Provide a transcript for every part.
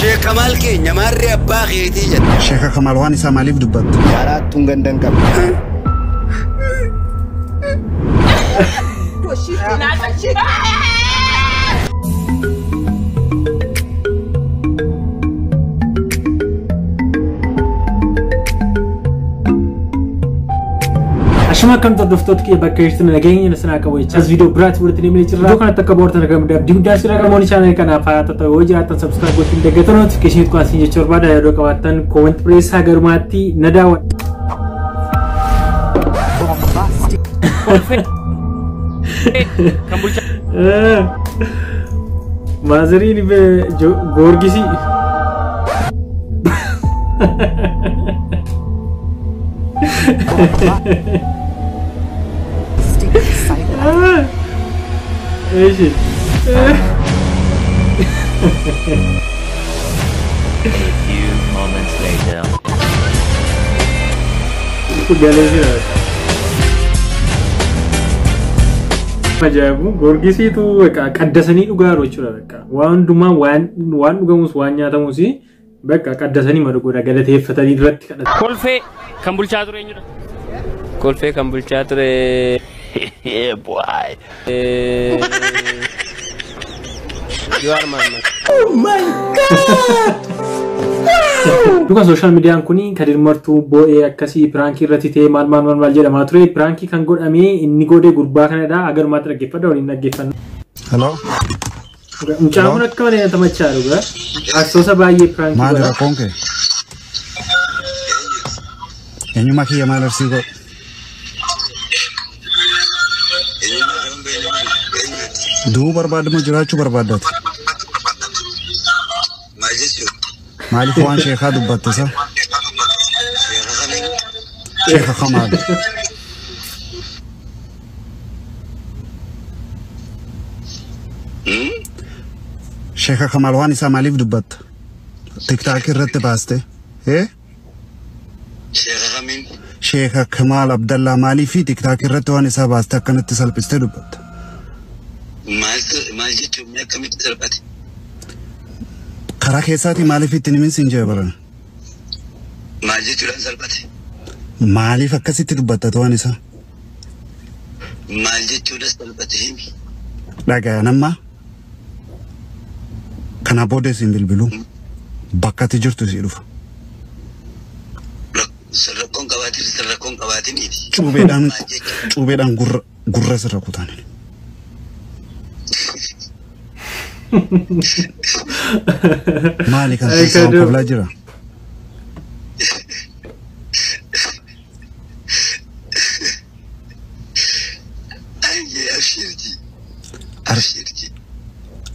Sheikh Kamal ke nyamarri abbaa keetii jedha. Sheikh Kamal waan isaa maaliif dubbatta? Yaraattuun gandan qabu. Ashma kam taduftot ki bakkeeshtin nageenyi nasna qabu chas video brat wurtini mili chirra kana takka borta nagam dab diuda sira gamoni channel kana faata ta wajata subscribe gotin degato notification ko asin jechor bada yado kawatan comment press hagarmati nadawa Kambulcha Mazarini be Gorgisi ايش A few moments later. Majabu Gorgisi tu kaddasani dhugaaro jechuudha bakka waan dumaa waan dhugamus waan nyaatamusi bakka kaddasani madugura galateeffatanii irratti kadhatu kolfee kan bulchaa ture eenyudha kolfee kan bulchaa ture Yeah, boy. You are man. Oh my god! Duka social media kuni kadir martu bo'ee akkasi pranki irratti ta'e maal jedhama ture pranki kan godhame inni godee gurbaa kanadha agar maata dhaggeeffadha waliin dhaggeeffanna. Hello. Mucaamun akka malee tamachaa dhuga aksoosa baay'ee pranki maal rakkoon kee? Eenyummaa kiyya maal arsii godhe? Duu barbaadamu jiraachuu barbaadate. Maaliif waan sheekaa dubbatte sa? Sheeka Kamal. Sheeka Kamal waan isaa maaliif dubbatta? TikTok irratti baaste? Sheeka Kamal Abdallah maaliif TikTok irratti waan isaa baaste akkanatti salphiste dubbatta? Maal jechuun akkamitti darbate? Karaa keessaati maaliif itti nimin siin jee baran? Maal jechuudhaan salphate? Maaliif akkasitti dubbatta waan isaa? Maal jechuudhaan salphate himi? Dhagaya namma kana booda siin bilbilu bakka ati jirtu sii dhufa. Sarrakkoon qabaatiniiti. Cuubeedhaan gurra sirra kutaani. Maali kan keessaa qoblaa jira?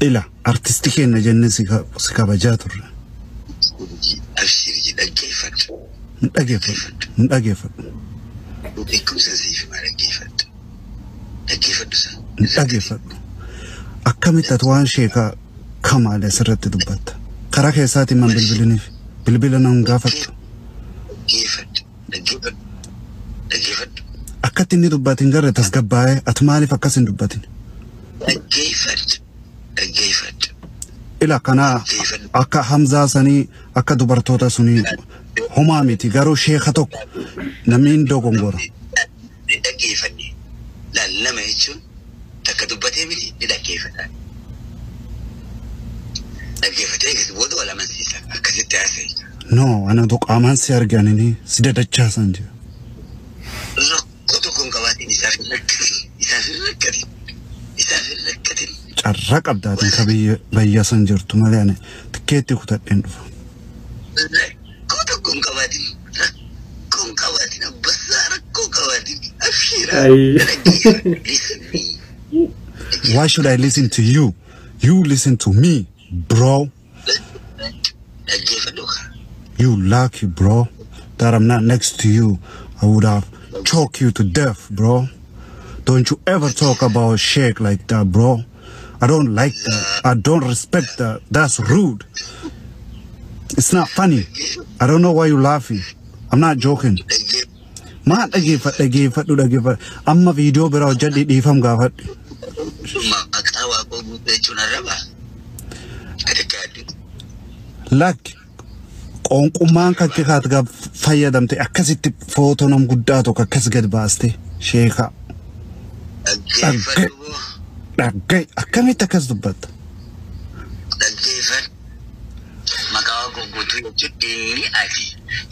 Ila artisti keenya jennee si kabajaa turre. Abshirji dhaggeeffadhu. Hin dhaggeeffadhu. Beekumsa siif maa dhaggeeffadhu. Dhaggeeffadhu sana. Hin dhaggeeffadhu. Akkamitti ati waan Sheeka Kamal asirratti dubbatta? Karaa keessaatiin man bilbiliniif bilbila nan gaafattu. Dhaggeeffadhu. Akkatti inni dubbatiin garee tasgabbaa'ee ati maaliif akkas hin dubbatin? Dhaggeeffadhu. Ila kana akka Hamzaa sanii akka dubartoota sunii homaa miti garuu Sheeka tokko namni hin dogongora. Dhaggeeffadhe. Lallama jechuun takka dubbatee miti ni dhaggeeffata. Dhaggeeffatee eegas booda wal amansiisa akkasitti haasa'e. No, ana qaamaan si arganini si dadachaasan jira. Rakkoo tokkoon qabaatiin isaaf hin rakkatin. Carraa qabdaatiin ka bayyasan jirtu malee ani tikkeetti kutadheen dhufa. Rakkoo tokkoon qabaatiin abbassaa rakkoo qabaatiin abshiira. Why should I listen to you? You listen to me, bro. You lucky, bro, that I'm not next to you. I would have choked you to death, bro. Don't you ever talk about Sheikh like that, bro. I don't like that. I don't respect that. That's rude. It's not funny. I don't know why you're laughing. I'm not joking. Ma dhaggeeffadhu. Amma video bira hojjedhi dhiifam gaafadhu. Lakki qoonqummaan kakke kaatgaa fayyadamte akkasitti footoo nam guddaa tokko akkas gad baaste sheeka. Dhaggay akkamitti akkas dubbatta? Dhaggeeffadhu. Maqaa goggotuu jechuun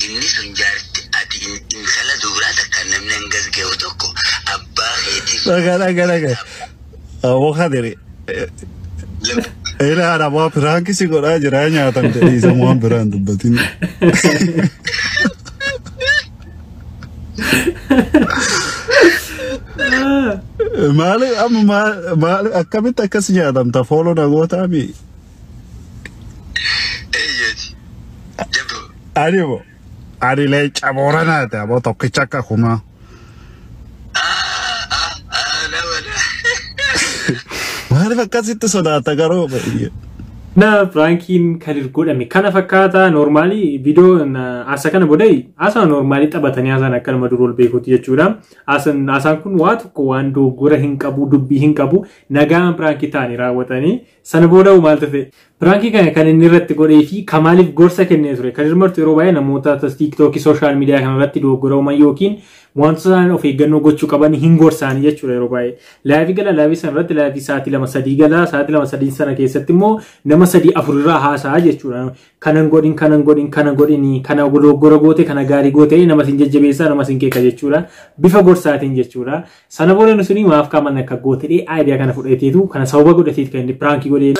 inni sun jaarti ati intala duraa takka namni hangas ga'u tokko abbaa keetiif. Dhagaa. Awwoo kadiri. Ila ada bawa perangki sih kok aja ranya tapi semua berang dubbatin. Malu kami tak kasihnya tam tak follow dah gua tapi. Adi bo, adi leh caboran ada, bo tok kecak aku mah. Maal akkasitti sodaata garuu baay'ee. Na prankiin kan godhame kana fakkaata normally video asa kana bodai asa normally taphatanii asan akka nama durol beekuti jechuudha. Asaan kun waa tokko waan dogoggora hin qabu dubbii hin qabu nagaan prankii ta'anii raawwatanii sana booda maal ta'e prankii kana kan inni irratti godhee fi kamaaliif gorsa kennee ture kan hirmartu yeroo baay'ee namoota TikTok social media kana irratti dogoggorooman yookiin wantoota of eeggannoo gochuu qaban hin gorsaanii jechuudha yeroo baay'ee. Laayivii gala laayivii sana irratti laayivii sa'aatii 2-3 gala sa'aatii 2-3 sana keessatti immoo nama 3-4 irraa haasa'a jechuudha. Kanan godhin kana dogoggora goote kana gaarii goote nama sin jajjabeessaa nama sin keeka jechuudha. Bifa gorsaatiin jechuudha. Sana booda nusuni maaf kaaman akka goote dhee aayidiyaa kana fudhateetu kana sababa godhateet kan inni pirankii godhee.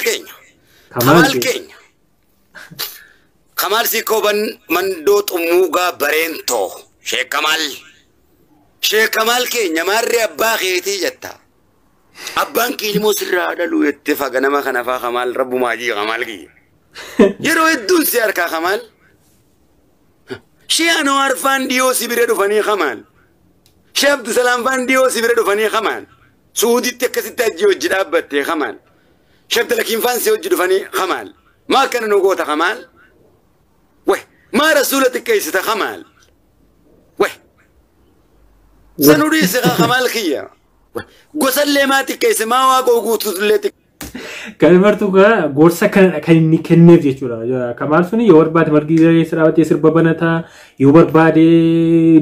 Kamal Sikoban mandoo xumuugaa bareentoo Sheek Kamal keenya maarree abbaa keetii jetta. Abbaan kee ilmoo sirraa dhaluu jettee faga nama kana faa Kamal rabbumaa jii Kamal kiyya. Yeroo hedduun si harkaa Kamal. Shee Anwaar faan dhiyoo si bira dhufanii Kamal. Shee Abdusalaam faan dhiyoo si bira dhufanii Kamal. Suuditti akkasitti ajjii hojii dhaabbattee Kamal. Shee Abdulakiin faan si hojii dhufanii Kamal. Maa kana nu goota Kamal? Weh, maa rasuula xiqqeessita Kamal? Sanuri se Kamal kiya. Gosallee maa xiqqeesse maa waaqoo guutuullee xiqqeesse. Kan martu ka gorsa kan inni kenneef jechuudha. Kamal suni yoo barbaade margi siraabatee sirba banataa yoo barbaade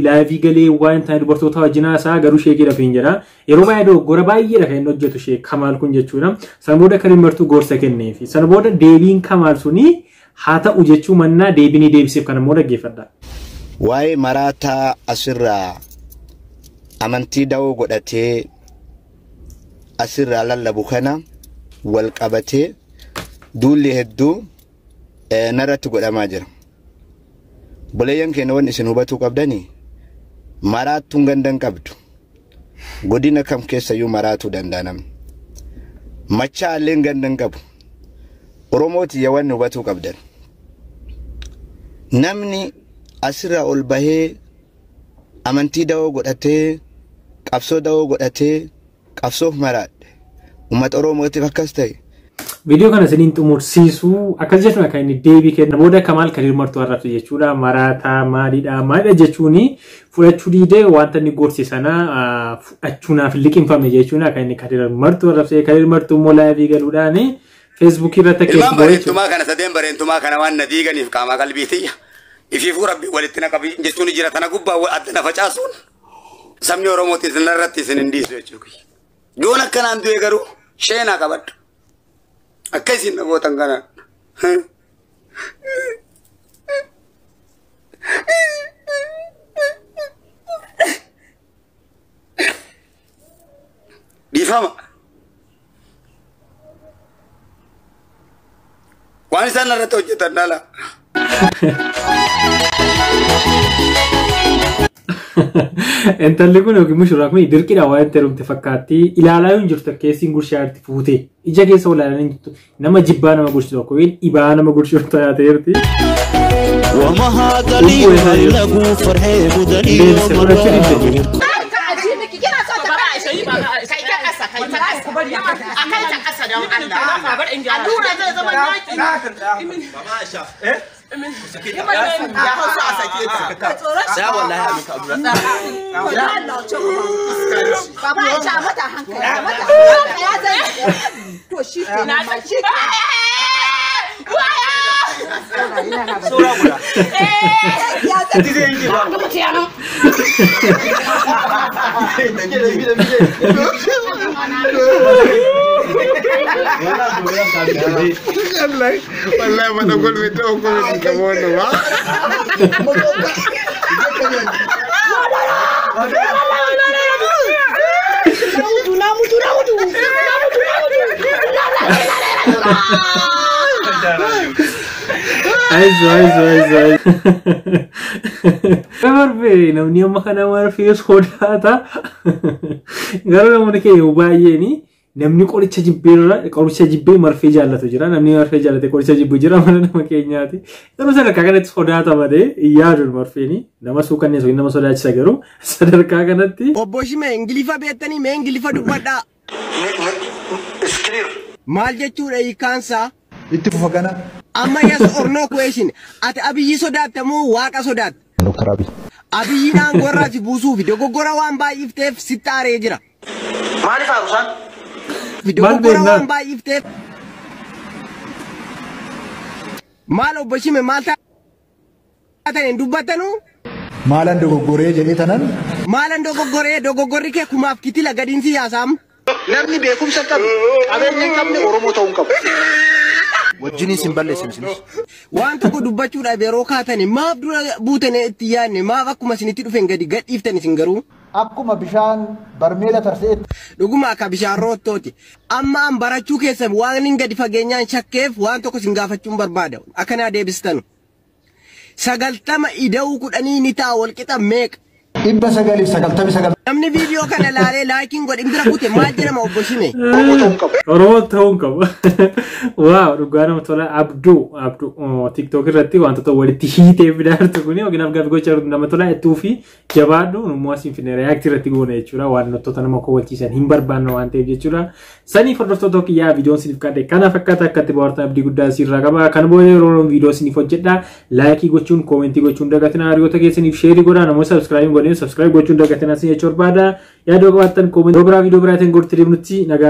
laayivii galee waan ta'e dubartoota wajjinaa isaa garuu sheekii dhafiin jedha. Yeroo baay'ee dogoggora baay'eedha kan inni hojjetu Sheek Kamal kun jechuudha. Sana booda kan inni martu gorsa kenneef. Sana booda deebiin Kamal suni haa ta'u jechuu mannaa deebinii deebiseef kan immoo dhaggeeffadha. Waa'ee maraataa asirraa amantii da'oo godhatee asirraa lallabu kana wal qabatee duulli hedduu narratti godhamaa jira. Boleeyyan keenya waan isin hubatuu qabdanii maraattuun gandan qabdu. Godina kam keessayyuu maraatuu danda'a namni. Machaa illeen gandan qabu. Oromooti yaa waan hubatuu qabdan. Namni asirraa ol bahee amantii da'oo godhatee qabsoo da'oo godhatee qabsoof maraadhe. Uummata Oromootiif akkas ta'e. Video kana siniin xumursiisu akkas jechuudha kan inni deebii kenna booda Kamal kan hirmartu har'atu jechuudha maraataa maalidha jechuuni fudhachuu diidee wanta inni gorsi sana fudhachuunaaf liqinfame jechuudha kan inni kan hirmartu har'atu kan hirmartu immoo laayivii galuudhaan Facebook irratti keessumaa bareentumaa kana sadeen bareentumaa kana waan na diiganiif qaama qalbiitiyya ifiifuu rabbi walitti naqabii jechuun jira tana gubbaa adda na facaasuun sabni Oromootis narratti isin hin dhiisu jechuudha. Yoon akkanaan du'e garuu sheenaa qabadhu. Akka isin nagootan kana. Dhiifama. Waan isaan narratti hojjetan dhala. Intalli kun yookiin mushurraa kun dirqiidha waan itti heerumte fakkaatti ilaalaa yoo jirtu keessin gurshaatti fuute ija keessa walaalanii jirtu nama jibbaa nama gurshi tokko dhibaa nama gurshi taateerti. ومها قليل له فرحي مدني Sura pula. Wallahi mana gol itu kamu nama. Aizu. Marfe namni amma kana marfe sodaata. Garuu namni kee baay'ee ni namni qoricha jibbee marfee jaallatu jira. Namni marfee jaallate qoricha jibbu jira mana nama keenyaati. Garuu sadarkaa kanatti sodaata malee yaadu marfeeni nama suukanneessu nama sodaachisa garuu sadarkaa kanatti. Obbo Shime Ingilifa beektanii mee Ingilifa dubbadhaa. Maal jechuudha hiikaansaa? Itti fufa kana. Amma yes or no question. Ati Abiyyi sodaattamoo Waaqa sodaatta? Dr. Abiy. Abiyyiin aangorraa si buusuuf dogoggora waan baay'ifteef sitti aaree jira. Maaliif haarusaan? Dogoggora waan baay'ifteef. Maal obbo Shime maal taatanii dubbattanuu? Maalan dogoggoree jedhee tanan? Maalan dogoggorri kee kumaaf kitila gadiin siyaasaam? Namni beekumsa qabu qabeenya hin qabne Oromoo ta'uu hin qabu. Wajjin isin balleessinisinis. Waan tokko dubbachuudhaaf yeroo kaatani maaf dura buutanii itti yaadne maaf akkuma isinitti dhufeen gadi gadhiiftan isin garuu. Akkuma bishaan barmeela tarseetti. Dhuguma akka bishaan roottooti. Amma an barachuu keessan waan hin gadi fageenyaan shakkeef waan tokko isin gaafachuun barbaada. Akkanaa deebistan. 90 ida'uu 10 ni ta'a walqixa meeqa. 999. Namni viidiyoo kana ilaalee laakiin godhin bira kute maal jedhama obbo Shime? Oromoo ta'uu qabu. Waaw dhugaa nama tola Abduu TikTok irratti wantoota walitti hiitee fidaartu kuni oginaaf gaafi gocha nama tola ittuu fi jabaadhu nummoo asiin finne react irratti goone jechuudha waan wantoota nama kowwachiisan hin barbaanne waan ta'eef jechuudha. Sanii hordoftoota kiyyaa viidiyoon siniif kadhe kana fakkaata akkatti bohaartan abdii guddaa sirraa qaba. Kan booda yeroo viidiyoo siniif hojjedha laayikii gochuun koomentii gochuun dagatina hariyoota keessaniif sheerii godhaa namoota subscribe gochuun dagatina sin jechuu barbaada. Yaadoo qabaattan koomentii biraa viidiyoo biraatiin gorti deemnutti nagaan